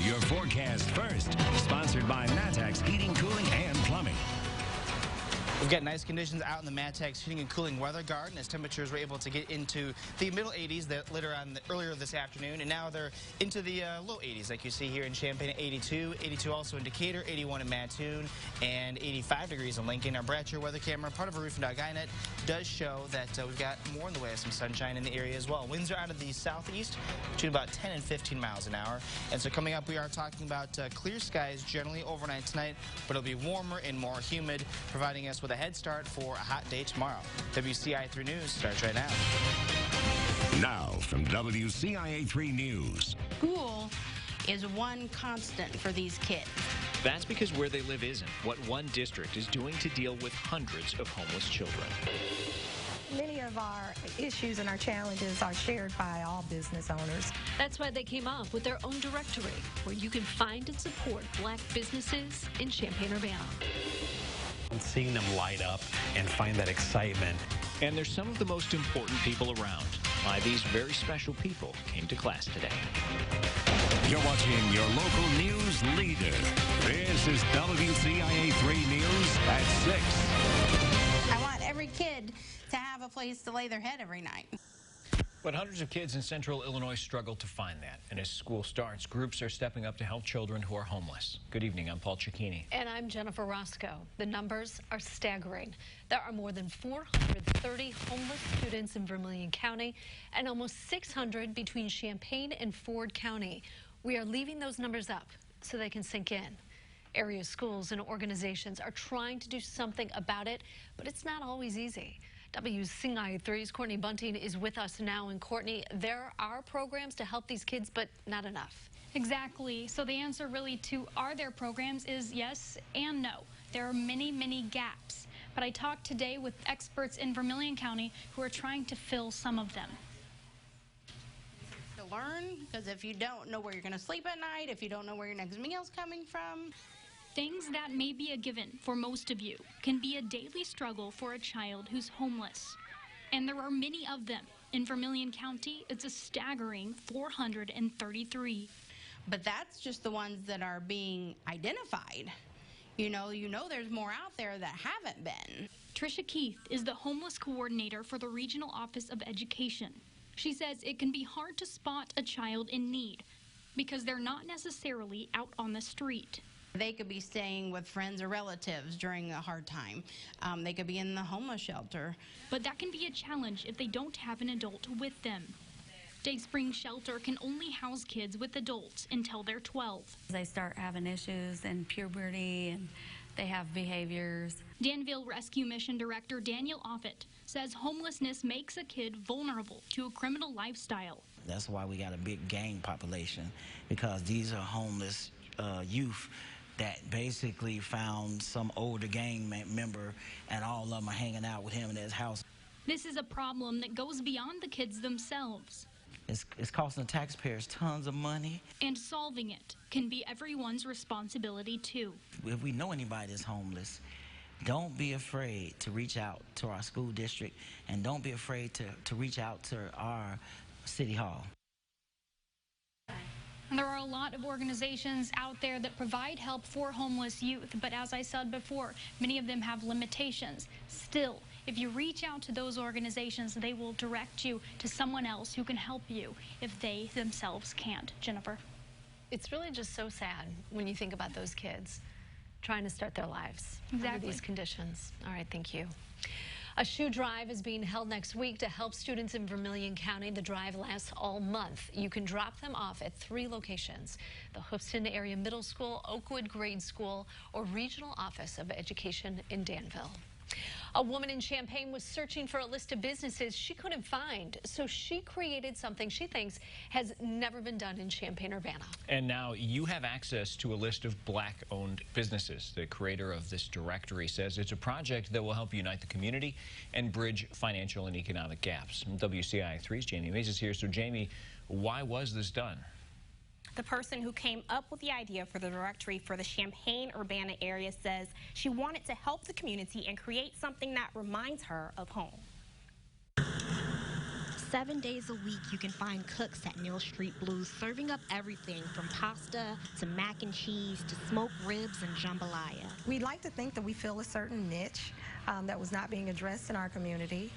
Your forecast first, sponsored by Matex Heating, Cooling, and Plumbing. We've got nice conditions out in the Matex Heating and Cooling Weather Garden as temperatures were able to get into the middle 80s earlier this afternoon, and now they're into the low 80s like you see here in Champaign at 82, 82 also in Decatur, 81 in Mattoon, and 85 degrees in Lincoln. Our Bratcher weather camera, part of a Roofing.Guinet, does show that we've got more in the way of some sunshine in the area as well. Winds are out of the southeast between about 10 and 15 miles an hour. And so coming up, we are talking about clear skies generally overnight tonight, but it'll be warmer and more humid, providing us with a head start for a hot day tomorrow. WCIA 3 News starts right now. Now from WCIA 3 News. School is one constant for these kids. That's because where they live isn't what one district is doing to deal with hundreds of homeless children. Many of our issues and our challenges are shared by all business owners. That's why they came up with their own directory where you can find and support black businesses in Champaign-Urbana. Seeing them light up and find that excitement. And they're some of the most important people around. Why these very special people came to class today. You're watching your local news leader. This is WCIA 3 News at 6. I want every kid to have a place to lay their head every night. But hundreds of kids in central Illinois struggle to find that. And as school starts, groups are stepping up to help children who are homeless. Good evening, I'm Paul Cicchini. And I'm Jennifer Roscoe. The numbers are staggering. There are more than 430 homeless students in Vermilion County and almost 600 between Champaign and Ford County. We are leaving those numbers up so they can sink in. Area schools and organizations are trying to do something about it, but it's not always easy. WCIA 3's Courtney Bunting is with us now. And Courtney, there are programs to help these kids, but not enough. Exactly. So the answer really to are there programs is yes and no. There are many, many gaps. But I talked today with experts in Vermilion County who are trying to fill some of them. To learn, because if you don't know where you're going to sleep at night, if you don't know where your next meal's coming from. Things that may be a given for most of you can be a daily struggle for a child who's homeless. And there are many of them. In Vermilion County, it's a staggering 433. But that's just the ones that are being identified. You know there's more out there that haven't been. Tricia Keith is the homeless coordinator for the Regional Office of Education. She says it can be hard to spot a child in need because they're not necessarily out on the street. They could be staying with friends or relatives during a hard time. They could be in the homeless shelter. But that can be a challenge if they don't have an adult with them. Dayspring Shelter can only house kids with adults until they're 12. They start having issues and puberty, and they have behaviors. Danville Rescue Mission Director Daniel Offit says homelessness makes a kid vulnerable to a criminal lifestyle. That's why we got a big gang population, because these are homeless youth that basically found some older gang member, and all of them are hanging out with him in his house. This is a problem that goes beyond the kids themselves. It's costing the taxpayers tons of money. And solving it can be everyone's responsibility, too. If we know anybody that's homeless, don't be afraid to reach out to our school district, and don't be afraid to reach out to our city hall. There are a lot of organizations out there that provide help for homeless youth, but as I said before, many of them have limitations. Still, if you reach out to those organizations, they will direct you to someone else who can help you if they themselves can't. Jennifer? It's really just so sad when you think about those kids trying to start their lives under these conditions. All right, thank you. A shoe drive is being held next week to help students in Vermilion County. The drive lasts all month. You can drop them off at 3 locations: the Hoopston Area Middle School, Oakwood Grade School, or Regional Office of Education in Danville. A woman in Champaign was searching for a list of businesses she couldn't find, so she created something she thinks has never been done in Champaign-Urbana. And now you have access to a list of black-owned businesses. The creator of this directory says it's a project that will help unite the community and bridge financial and economic gaps. WCIA 3's Jamie Mays is here. So, Jamie, why was this done? The person who came up with the idea for the directory for the Champaign-Urbana area says she wanted to help the community and create something that reminds her of home. 7 days a week, you can find cooks at Neal Street Blues serving up everything from pasta to mac and cheese to smoked ribs and jambalaya. We'd like to think that we fill a certain niche that was not being addressed in our community.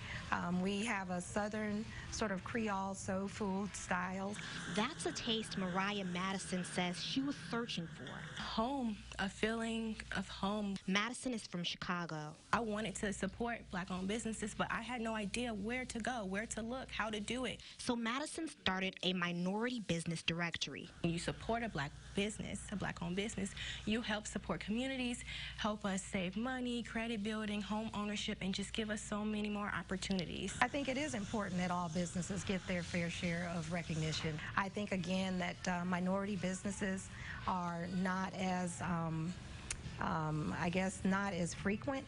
We have a southern sort of Creole soul food style. That's a taste Mariah Madison says she was searching for. Home, a feeling of home. Madison is from Chicago. I wanted to support Black-owned businesses, but I had no idea where to go, where to look, how to do it. So Madison started a minority business directory. When you support a Black business, a Black-owned business, you help support communities, help us save money, credit building, home ownership, and just give us so many more opportunities. I think it is important that all businesses get their fair share of recognition. I think, again, that minority businesses are not as, I guess, not as frequent.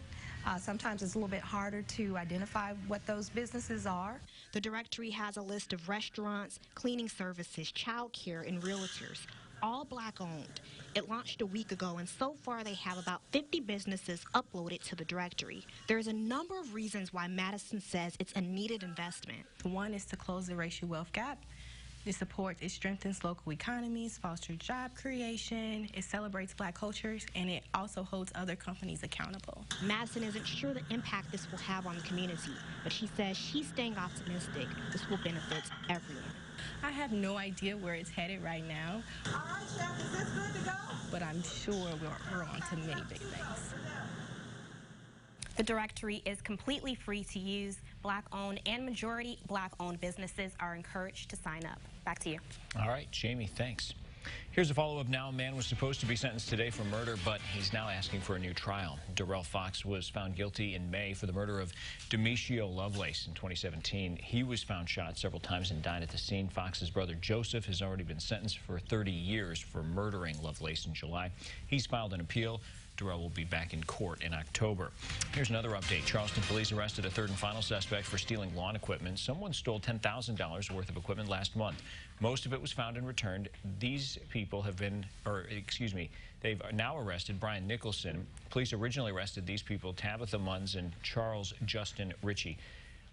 Sometimes it's a little bit harder to identify what those businesses are. The directory has a list of restaurants, cleaning services, childcare, and realtors, all Black-owned. It launched a week ago, and so far they have about 50 businesses uploaded to the directory. There's a number of reasons why Madison says it's a needed investment. One is to close the racial wealth gap. It supports, it strengthens local economies, fosters job creation, it celebrates Black cultures, and it also holds other companies accountable. Madison isn't sure the impact this will have on the community, but she says she's staying optimistic this will benefit everyone. I have no idea where it's headed right now. All right, Chef, is this good to go? But I'm sure we're on to many big things. The directory is completely free to use. Black-owned and majority Black-owned businesses are encouraged to sign up. Back to you. All right, Jamie, thanks. Here's a follow-up now. A man was supposed to be sentenced today for murder, but he's now asking for a new trial. Darrell Fox was found guilty in May for the murder of Demetrio Lovelace in 2017. He was found shot several times and died at the scene. Fox's brother Joseph has already been sentenced for 30 years for murdering Lovelace in July. He's filed an appeal. Darrell will be back in court in October. Here's another update. Charleston police arrested a third and final suspect for stealing lawn equipment. Someone stole $10,000 worth of equipment last month. Most of it was found and returned. These people have been, they've now arrested Brian Nicholson. Police originally arrested these people, Tabitha Munns and Charles Justin Ritchie.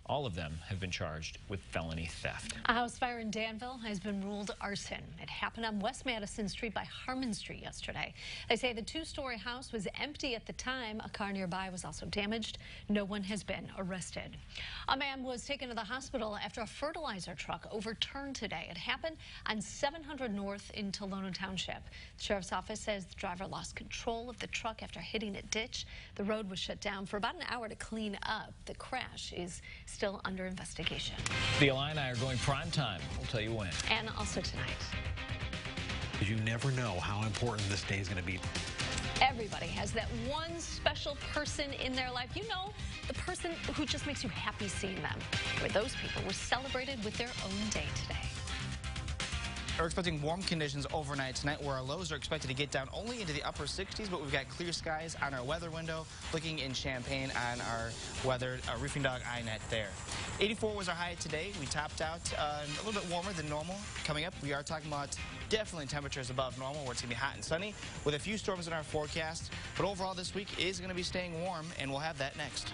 All of them have been charged with felony theft. A house fire in Danville has been ruled arson. It happened on West Madison Street by Harmon Street yesterday. They say the two-story house was empty at the time. A car nearby was also damaged. No one has been arrested. A man was taken to the hospital after a fertilizer truck overturned today. It happened on 700 North in Tolono Township. The sheriff's office says the driver lost control of the truck after hitting a ditch. The road was shut down for about an hour to clean up. The crash is still under investigation. The Illini are going prime time. We'll tell you when. And also tonight. You never know how important this day is going to be. Everybody has that one special person in their life. You know, the person who just makes you happy seeing them. Where those people were celebrated with their own day today. We're expecting warm conditions overnight tonight, where our lows are expected to get down only into the upper 60s, but we've got clear skies on our weather window, looking in Champaign on our weather Roofing Dog iNet there. 84 was our high today. We topped out a little bit warmer than normal. Coming up, we are talking about definitely temperatures above normal, where it's going to be hot and sunny, with a few storms in our forecast. But overall, this week is going to be staying warm, and we'll have that next.